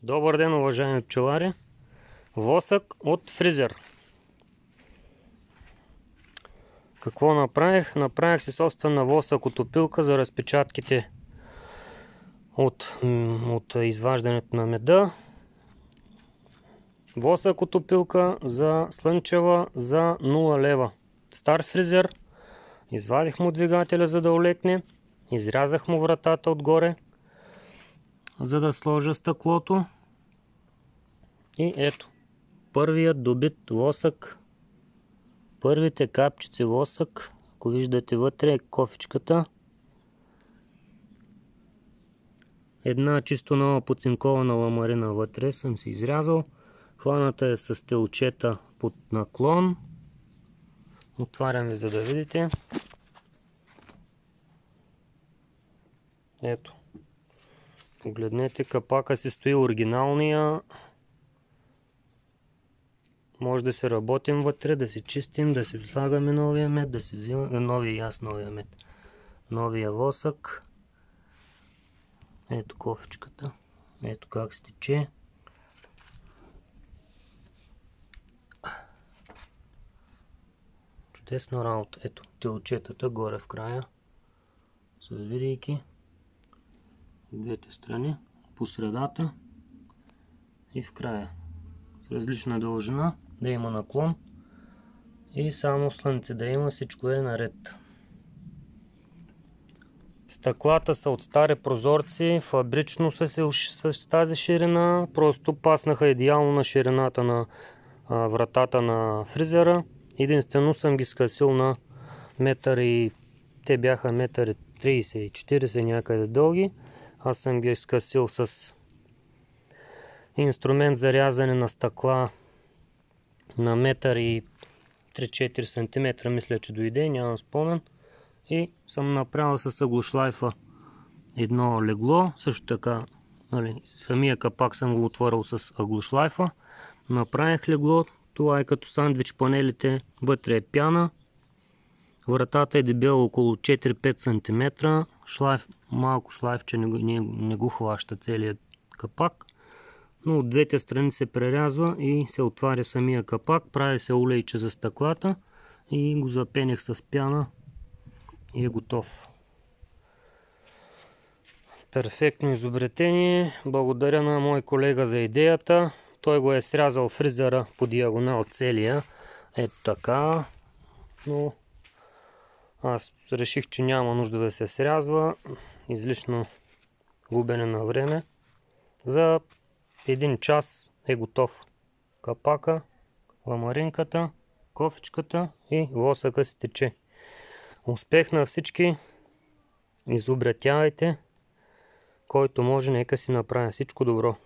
Добър ден, уважаеми пчелари! Восък от фризер. Какво направих? Направих си собствена восък-отопилка за разпечатките от изваждането на меда. Восък-отопилка за слънчева за 0 лева. Стар фризер. Извадих му двигателя, за да олекне. Изрязах му вратата отгоре, за да сложа стъклото. И ето, първият добит восък, първите капчици восък. Ако виждате, вътре е кофичката. Една чисто нова поцинкована ламарина вътре съм си изрязал. Хваната е с телчета под наклон. Отварям ви, за да видите. Ето. Погледнете, капака си стои оригиналния. Може да се работим вътре, да си чистим, да си слагаме новия мед, да си взимаме новия мед. Новия восък. Ето кофичката. Ето как се тече. Чудесна работа. Ето телчетата горе в края. С видейки. Двете страни. По средата. И в края. С различна дължина. Да има наклон. И само слънце да има. Всичко е наред. Стъклата са от стари прозорци. Фабрично са с тази ширина. Просто паснаха идеално на ширината на вратата на фризера. Единствено съм ги скъсил на метър и... Те бяха метър 30 и 40 някъде дълги. Аз съм ги скъсил с инструмент за рязане на стъкла на метър и 3-4 см, мисля, че дойде, нямам спомен. И съм направил с аглошлайфа едно легло. Също така, самия капак съм го отворил с аглошлайфа. Направих легло. Това е като сандвич панелите. Вътре е пяна. Вратата е дебела около 4-5 см. Малко шлайфче не го хваща целият капак. Но от двете страни се прерязва и се отваря самия капак. Прави се улейче за стъклата и го запенех с пяна и е готов. Перфектно изобретение. Благодаря на мой колега за идеята. Той го е срязал фризера по диагонал целия. Ето така. Но аз реших, че няма нужда да се срязва. Излишно губене на време. За 1 час е готов капака, ламаринката, кофичката и восъка си тече. Успех на всички! Изобретявайте! Който може, нека си направи. Всичко добро!